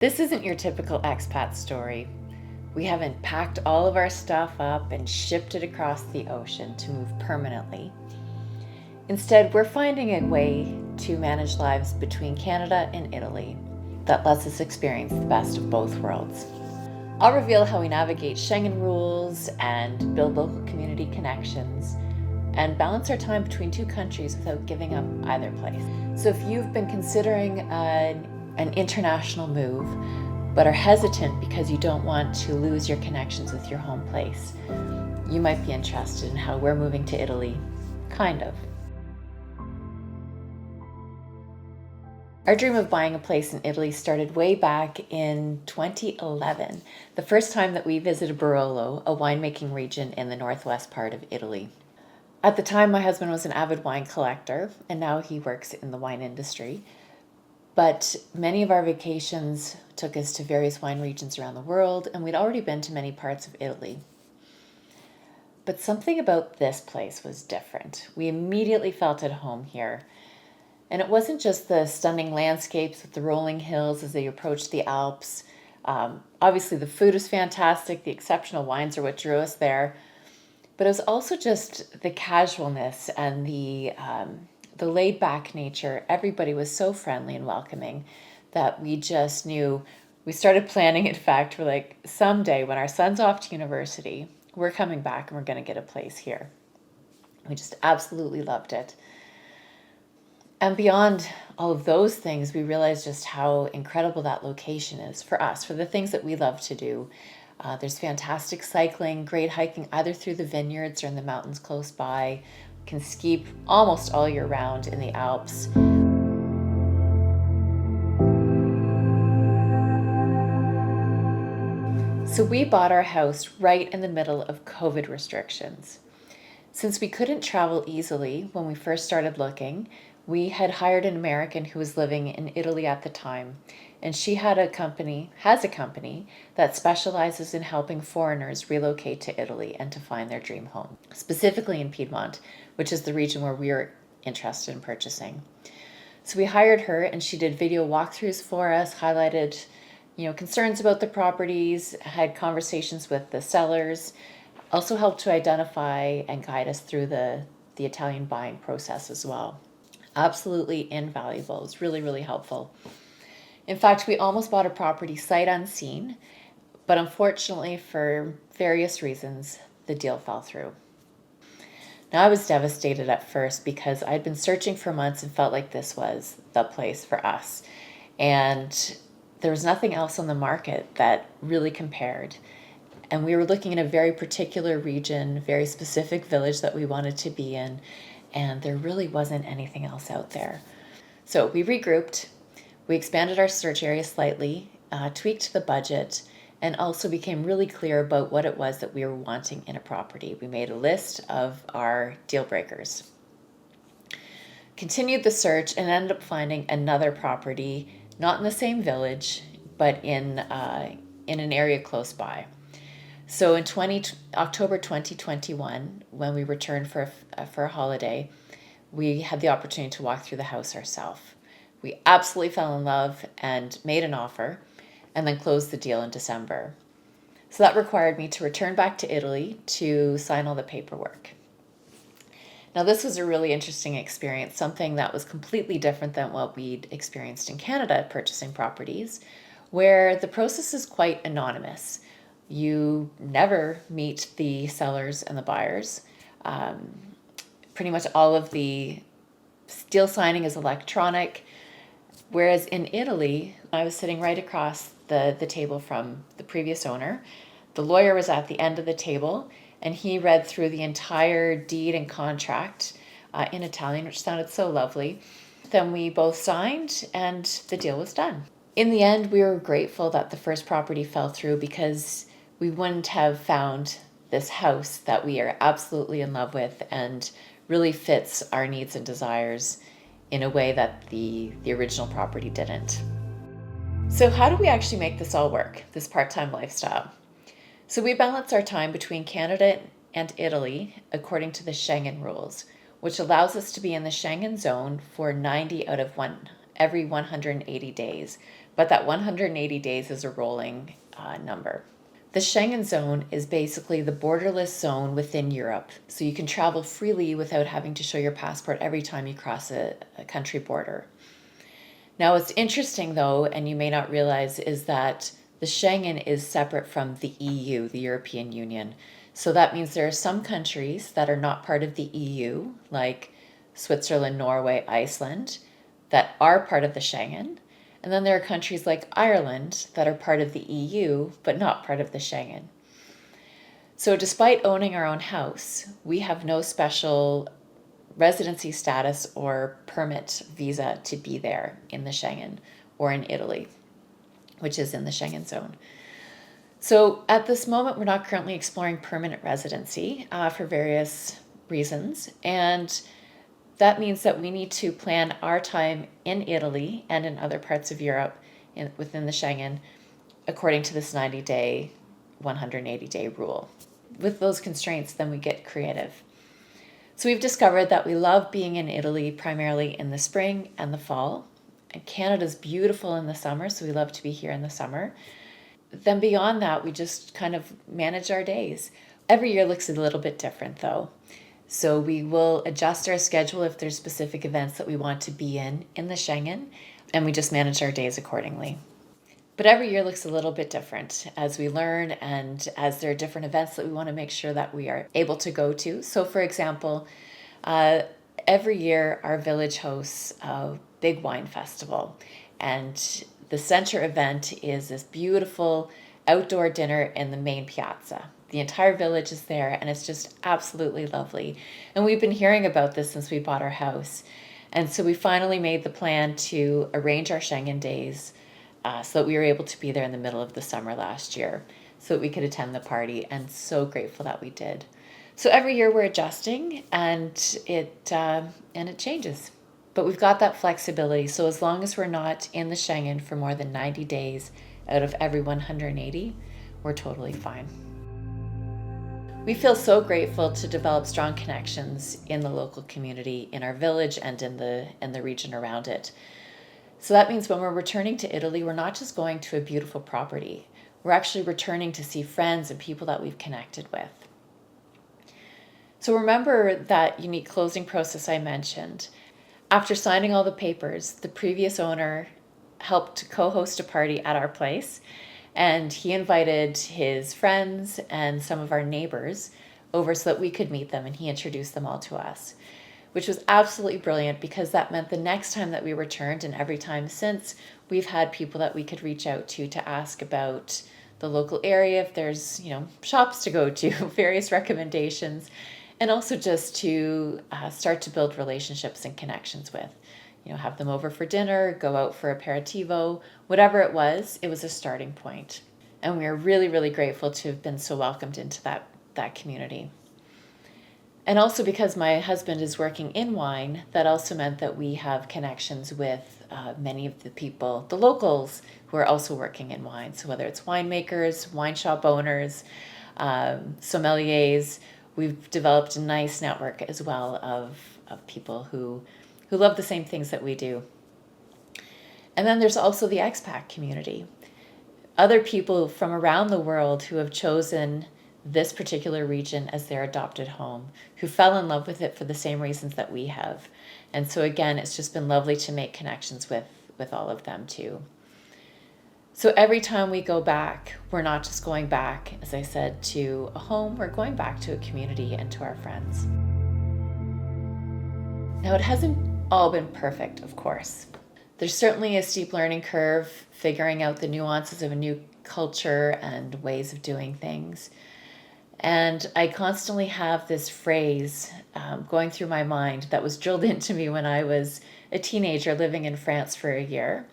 This isn't your typical expat story. We haven't packed all of our stuff up and shipped it across the ocean to move permanently. Instead, we're finding a way to manage lives between Canada and Italy that lets us experience the best of both worlds. I'll reveal how we navigate Schengen rules and build local community connections and balance our time between two countries without giving up either place. So if you've been considering an international move, but are hesitant because you don't want to lose your connections with your home place, you might be interested in how we're moving to Italy, kind of. Our dream of buying a place in Italy started way back in 2011, the first time that we visited Barolo, a winemaking region in the northwest part of Italy. At the time, my husband was an avid wine collector, and now he works in the wine industry. But many of our vacations took us to various wine regions around the world, and we'd already been to many parts of Italy. But something about this place was different. We immediately felt at home here. And it wasn't just the stunning landscapes with the rolling hills as they approached the Alps. Obviously, the food was fantastic. The exceptional wines are what drew us there. But it was also just the casualness and the laid-back nature. Everybody was so friendly and welcoming that we just knew. We started planning, in fact, we're like, someday when our son's off to university, we're coming back and we're going to get a place here. We just absolutely loved it. And beyond all of those things, we realized just how incredible that location is for us, for the things that we love to do. There's fantastic cycling, great hiking either through the vineyards or in the mountains close by. You can ski almost all year round in the Alps. So we bought our house right in the middle of COVID restrictions. Since we couldn't travel easily when we first started looking, we had hired an American who was living in Italy at the time, and she has a company that specializes in helping foreigners relocate to Italy and to find their dream home, specifically in Piedmont, which is the region where we are interested in purchasing. So we hired her, and she did video walkthroughs for us, highlighted, concerns about the properties, had conversations with the sellers, also helped to identify and guide us through the Italian buying process as well. Absolutely invaluable. It was really, really helpful. In fact, we almost bought a property sight unseen, but unfortunately, for various reasons, the deal fell through. Now, I was devastated at first because I'd been searching for months and felt like this was the place for us. And there was nothing else on the market that really compared. And we were looking in a very particular region, very specific village that we wanted to be in, and there really wasn't anything else out there. So we regrouped, we expanded our search area slightly, tweaked the budget, and also became really clear about what it was that we were wanting in a property. We made a list of our deal breakers. Continued the search and ended up finding another property, not in the same village, but in an area close by. So in October 2021, when we returned for a holiday, we had the opportunity to walk through the house ourselves. We absolutely fell in love and made an offer, and then closed the deal in December. So that required me to return back to Italy to sign all the paperwork. Now, this was a really interesting experience, something that was completely different than what we'd experienced in Canada purchasing properties, where the process is quite anonymous. You never meet the sellers and the buyers. Pretty much all of the deal signing is electronic. Whereas in Italy, I was sitting right across the table from the previous owner. The lawyer was at the end of the table, and he read through the entire deed and contract in Italian, which sounded so lovely. Then we both signed, and the deal was done. In the end, we were grateful that the first property fell through because we wouldn't have found this house that we are absolutely in love with and really fits our needs and desires in a way that the original property didn't. So how do we actually make this all work, this part-time lifestyle? So we balance our time between Canada and Italy according to the Schengen rules, which allows us to be in the Schengen zone for 90 out of every 180 days, but that 180 days is a rolling number. The Schengen zone is basically the borderless zone within Europe. So you can travel freely without having to show your passport every time you cross a country border. Now, what's interesting though, and you may not realize, is that the Schengen is separate from the EU, the European Union. So that means there are some countries that are not part of the EU, like Switzerland, Norway, Iceland, that are part of the Schengen. And then there are countries like Ireland that are part of the EU, but not part of the Schengen. So despite owning our own house, we have no special residency status or permit visa to be there in the Schengen or in Italy, which is in the Schengen zone. So at this moment, we're not currently exploring permanent residency for various reasons. And that means that we need to plan our time in Italy and in other parts of Europe within the Schengen according to this 90-day, 180-day rule. With those constraints, then we get creative. So we've discovered that we love being in Italy primarily in the spring and the fall. And Canada's beautiful in the summer, so we love to be here in the summer. Then beyond that, we just kind of manage our days. Every year looks a little bit different though. So we will adjust our schedule if there's specific events that we want to be in the Schengen, and we just manage our days accordingly. But every year looks a little bit different as we learn and as there are different events that we want to make sure that we are able to go to. So for example, every year our village hosts a big wine festival, and the center event is this beautiful outdoor dinner in the main piazza. The entire village is there, and it's just absolutely lovely. And we've been hearing about this since we bought our house. And so we finally made the plan to arrange our Schengen days so that we were able to be there in the middle of the summer last year so that we could attend the party, and so grateful that we did. So every year we're adjusting, and it changes. But we've got that flexibility. So as long as we're not in the Schengen for more than 90 days out of every 180, we're totally fine. We feel so grateful to develop strong connections in the local community, in our village, and in the region around it. So that means when we're returning to Italy, we're not just going to a beautiful property. We're actually returning to see friends and people that we've connected with. So remember that unique closing process I mentioned. After signing all the papers, the previous owner helped to co-host a party at our place. And he invited his friends and some of our neighbors over so that we could meet them, and he introduced them all to us, which was absolutely brilliant because that meant the next time that we returned and every time since, we've had people that we could reach out to ask about the local area, if there's, shops to go to, various recommendations, and also just to start to build relationships and connections with. Have them over for dinner, go out for aperitivo, whatever it was a starting point. And we are really, really grateful to have been so welcomed into that community. And also because my husband is working in wine, that also meant that we have connections with many of the people, the locals, who are also working in wine. So whether it's winemakers, wine shop owners, sommeliers, we've developed a nice network as well of people who love the same things that we do. And then there's also the expat community. Other people from around the world who have chosen this particular region as their adopted home, who fell in love with it for the same reasons that we have. And so again, it's just been lovely to make connections with all of them too. So every time we go back, we're not just going back, as I said, to a home, we're going back to a community and to our friends. Now, it hasn't all been perfect, of course. There's certainly a steep learning curve, figuring out the nuances of a new culture and ways of doing things. And I constantly have this phrase going through my mind that was drilled into me when I was a teenager living in France for a year.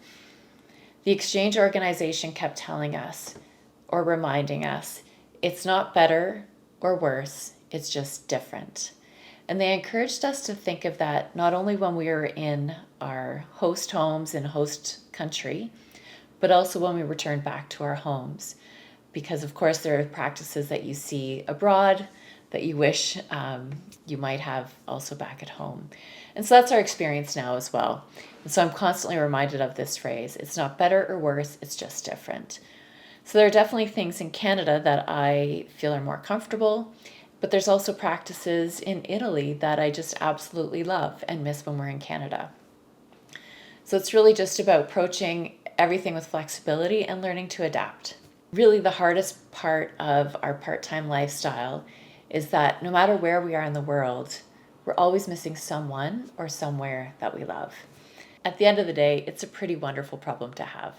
The exchange organization kept telling us, or reminding us, it's not better or worse, it's just different. And they encouraged us to think of that not only when we were in our host homes in host country, but also when we returned back to our homes. Because of course there are practices that you see abroad that you wish you might have also back at home. And so that's our experience now as well. And so I'm constantly reminded of this phrase, it's not better or worse, it's just different. So there are definitely things in Canada that I feel are more comfortable, but there's also practices in Italy that I just absolutely love and miss when we're in Canada. So it's really just about approaching everything with flexibility and learning to adapt. Really, the hardest part of our part-time lifestyle is that no matter where we are in the world, we're always missing someone or somewhere that we love. At the end of the day, it's a pretty wonderful problem to have.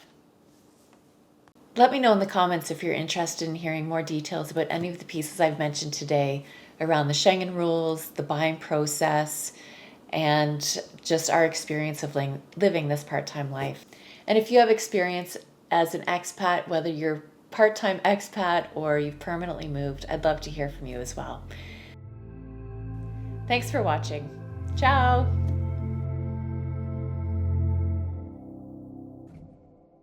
Let me know in the comments if you're interested in hearing more details about any of the pieces I've mentioned today around the Schengen rules, the buying process, and just our experience of living this part-time life. And if you have experience as an expat, whether you're part-time expat or you've permanently moved, I'd love to hear from you as well. Thanks for watching. Ciao!